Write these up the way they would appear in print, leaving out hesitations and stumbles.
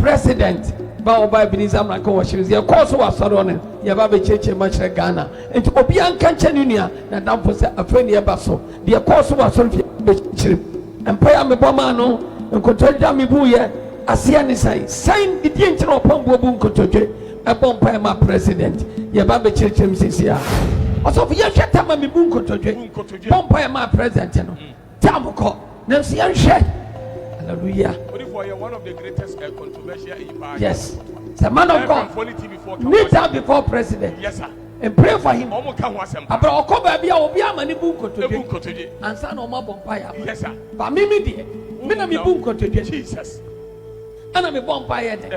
President Bawumia Binizam na ko shirizi ya koso wa sarone ya babe cheche machre Ghana enti obi anka nchanunia na damfo se afeni ya baso de koso wa sarone be chiri empaya me boma no nkotoja me buye asia ni sign di nchira Opambour bu nkotodwe empaya ma president ya babe cheche msisia osofu ya hweta ma me bu nkotodwe empaya ma president no tamko na sia hwe. Hallelujah. One of the greatest controversial in Ghana. Yes. The man of God. Meet her before president. Yes, sir. And pray for him. Abra okoba bia obi amani bunko today. Ansa na omo bompire. Yes, sir. Ba me die. Me na me bunko today. Jesus. Ana me bompire de.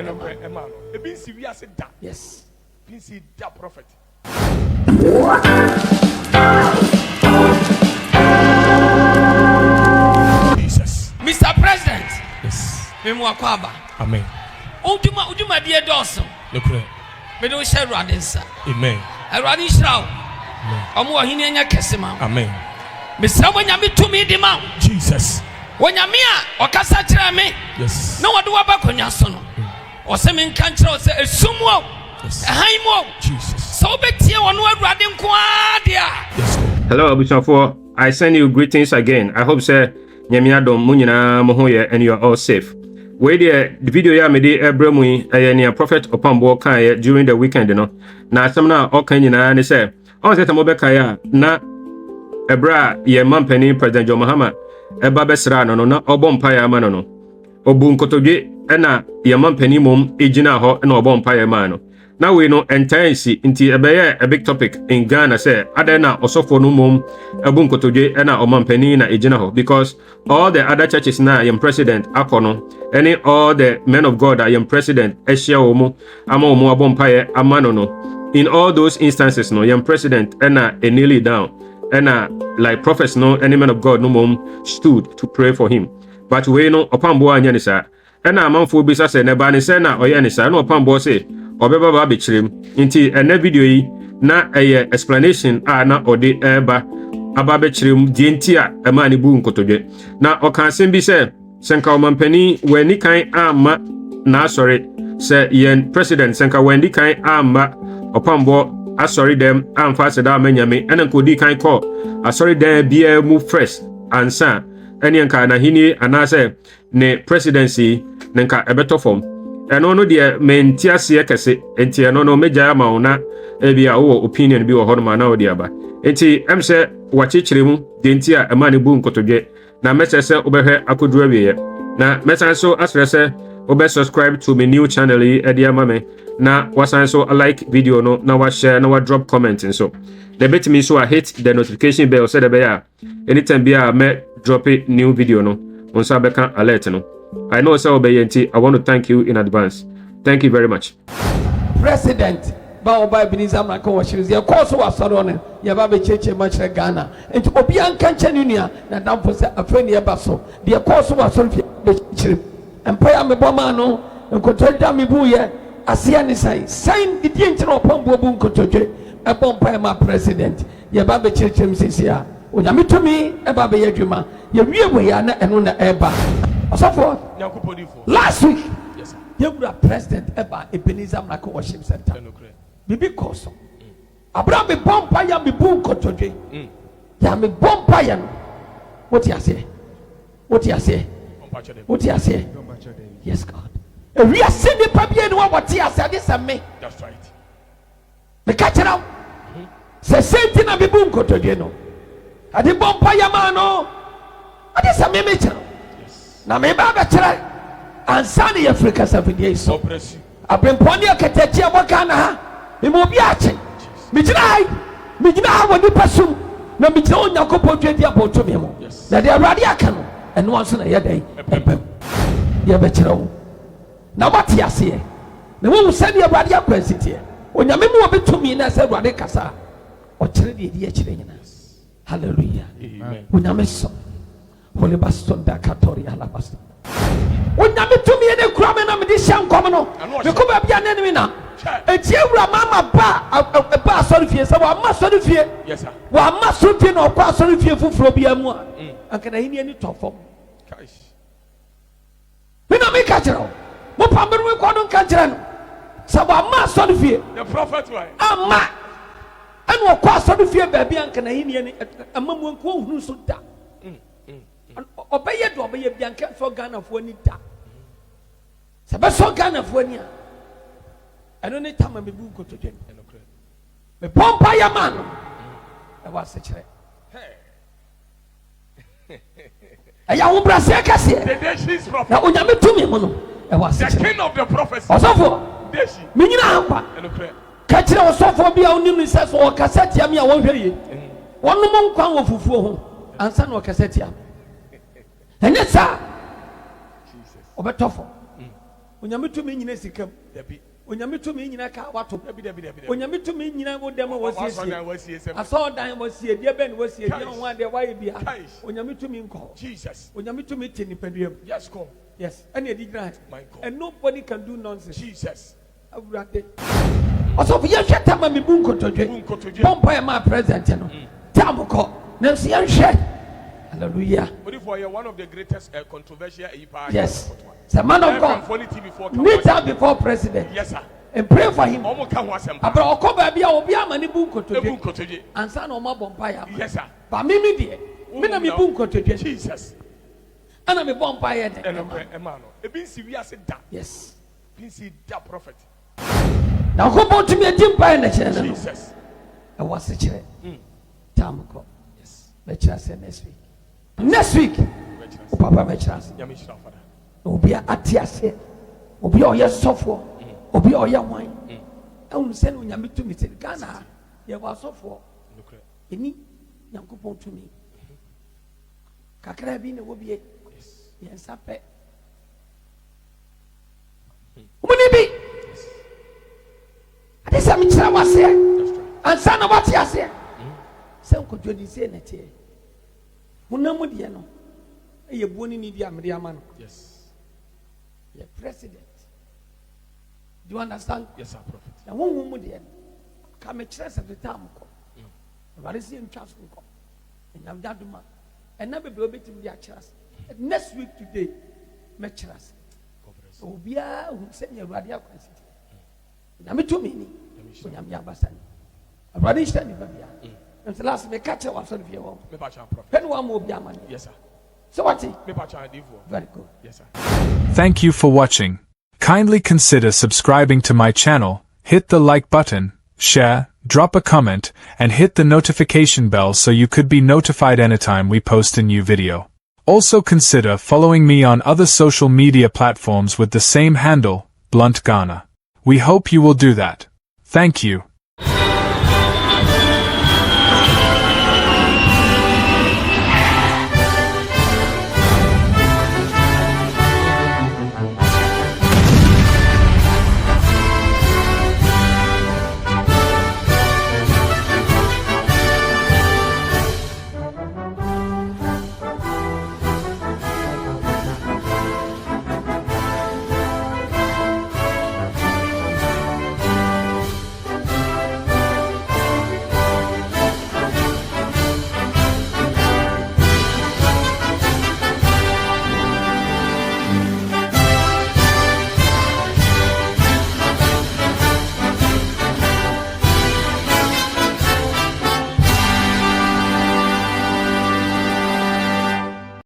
Ebi si wi ase da. Yes. Ebi si da prophet. Jesus. Mr. President. Yes. Memu akwaba. Amen. Uduma die doso. Lekure. Me do share radensa. Amen. Awurade nhyiraw. Omo wahini anya kesema. Amen. Mesra wonyame tumi di ma. Jesus. Wonyame a okasa kire me. Yes. Na wode waba konya so no. Ose me nka kire ose esumwo. Yes. Ehaimo. Jesus. So betie wono Awurade nko adia. Yes. Hello Abushafo. I send you greetings again. I hope say Nyamiadom munyina mohoye and you are all safe. We the video ya me de ebremu yi Prophet Opambour kan during the weekend no. Na asem na okan nyina ne say on say tamo beka ya na ebra ye mampani President Dramani Mahama eba besra no na obompa ya ma no. Obu nkotodwe na ye mampani mom ejina ho na obompa ya ma no. Now we know entirely inti ebeye a big topic in Ghana say adena osofo no mom ebu nkotodwe na omampani na ejina ho because all the other churches na yam president akono any all the men of God are yam president ehia omo ama omo abompaye amano no in all those instances no yam president na nearly down like prophets no any man of God no mom stood to pray for him but we know Opambour anya ni sa na amanfo bi sa se ne ba ni se na oye ni sa na Opambour say obeba ba bechirim inti ene video yi na explanation na ode eba aba bechirim di nti a ema ni bu nkotodwe na okansen bi se senka omampani wani kan ama na asori se yen president senka wani kan ama Opambour asori dem amfa se da manyame ene nkodi kan call asori dem bia mu fresh ansa ene nka na hini anase ne presidency nka ebeto form eno no de mentiase kese enti eno no meja ma una ebia wo opinion bi wo ho no ma na odi aba enti emse wachichiremu de enti a ema ne bu nkotodwe na mesese obehwe akoduru awiye na mesan so asrese obe subscribe to my new channel yi edi ama me na wasan so like video no na wa share na wa drop comment so the bit me so I hit the notification bell so the be anytime be a me drop a new video no onsa be kan alert no. I know so obeyenti. I want to thank you in advance. Thank you very much. President Bawumia Binizam na ko shirizi ya koso wa sarone ya babe cheche machre Ghana enti obi anka nchanunia na damfo se afeni ya baso de koso wa sarone be chiri empaya me boma no nkotoja me buye asia ni sign di nchira Opambour bu nkotodwe empaya ma president ya babe cheche msisia onyame tumi e babe yadwuma ya wiewe ya na eno na eba. Last week, yes, you were president ever Ebenezer Mlako Worship Center. Bibi koso. Abraham be bompa ya mi bu kotoje. Ya mi bompa ya. What you say? What you say? What you say? Yes, God. If we are seeing the papi and what you say, this is me. That's right. The catch now. Say something na mi bu kotoje no. Adi bompa ya mano. Adi sa me mecha. Na me ba kire ansani Africa 7 so abemponi aketechi aboka na ha me mo bi ache me gina ha woni pasum na me gina onyakopo dwedi aboto me mo na de awrade aka no eno anso na ye dai ebem ye be kire wo na mati ase na wo sani awrade akwansiti onyame mo obetumi na se awrade kasa o kire de edi akire nyina hallelujah amen onyame so Holy baston da katori alabasta. Onyame tumi ene kura me na me di hyankom no. Me ko ba bia ne na. Eti ewura mama ba sorry fie se wa ma sorry fie. Yes sir. Wa ma sorry fie no kwa sorry fie fufuro bia mu a. Anka na hini ani tofom. Kaish. Me na me ka kire. Mo pamberu kɔdo nka kyerɛ no sɛ wɔama asɔre fie The prophet why? ama ɛna ɔkɔ asɔre fie baabi anka na hini ne ama mu nko ohunu so da ɔbɛyɛ do ɔbɛyɛ bi anka fɔ Ghanafoɔ ni da sɛ bɛsɔ Ghanafoɔ ni a ɛno ne tama me bu nkotodwe me pompa ya ma no ɛwɔ asekyerɛ ɛyɛ ahobrɛaseɛ kɛseɛ The Deshi's prophet. na onyame tumi mu no ɛwɔ The asekyerɛ king of the prophets. ɔsɔfoɔ Deshi. menyina akwa ka kyerɛ ɔsɔfoɔ bi a wonim ne sɛ sɛ ɔkasa tia me a wɔnhwɛ yie wɔnom nkwa wɔ fufuo ho ansa na ɔkasa tia me ɛnyɛ saa ɔbɛtɔ fɔ onyame tumi nyina sikam onyame tumi nyina ka wato onyame tumi nyina wo dɛm wɔ siesie asɔɔdan wɔ sie deɛ bɛn wɔ sie deɛ ho adeɛ wayɛ bia onyame tumi nkɔ Jesus. onyame tumi te nipadua mu Yes, come. yes ɛne ɛdi gyina My God. and nobody can do nonsense Jesus. awurade ɔsɔfo yɛhwɛ tama me bu nkotodwe bɔmpa yɛ maa president no tam kɔ nanso yɛnhwɛ hallelujah What if you're one of the greatest controversial yes the man of God meet her before president Yes, sir. and pray for him Omo ka ho asɛm. abra ɔkɔ baabi a obi ama ne bu Ebu nkotodwe nkotodwe. ansa na ɔma bɔ mpa yɛ Yes, sir. ba me deɛ me na me bu nkotodwe Jesus. ana me bɔ mpa yɛ de Emma no. Ebi nsi wi ase da. yes Ebi nsi da prophet. na ɔkɔbɔ tumi adi mpa yɛ na kyerɛ no Jesus. ɛwɔ asekyerɛ tam kɔ yes bɛkyerɛ sɛ next week o papa bɛkyerɛ ase Nyame hyira fada. na obi a ate aseɛ obi a ɔyɛ sɔfoɔ obi a ɔyɛ wan ɛhunu sɛ no onyame tumi sɛ Ghana yɛwɔ asɔfoɔ ɛni nyankopɔn tumi kakra bi na ɛwɔ bie yɛnsa pɛ womuni bi ade sɛ mekyerɛ wo aseɛ ansa na woate aseɛ sɛ nkɔdwadi sɛ na teɛ honam mu deɛ no ɛyɛ buo ne ne di a mede ama no Yes. yɛ president do you understand Yes, sir, prophet. na honhom mu deɛ no ka mekyerɛ sɛ feta mokɔ awurade sɛ yɛntwa so nkɔ ɛnyam da dom a ɛna bebree wobɛtumi de akyerɛ ase next week today mɛkyerɛ ase obiara hu sɛnea awurade akwasi teɛ nyame tumi ni onyame abasa ni awurade nhyira nnipa biara nti last meka kyerɛ wasɔre fie hɔ Me pa chan prophet. pɛ ne wama obi ama ne Yes, sir. sɛ wate Me pa chan adifo. very good Yes, sir. Thank you for watching. Kindly consider subscribing to my channel, hit the like button, share, drop a comment, and hit the notification bell so you could be notified anytime we post a new video. Also consider following me on other social media platforms with the same handle, BluntGhana. We hope you will do that. Thank you.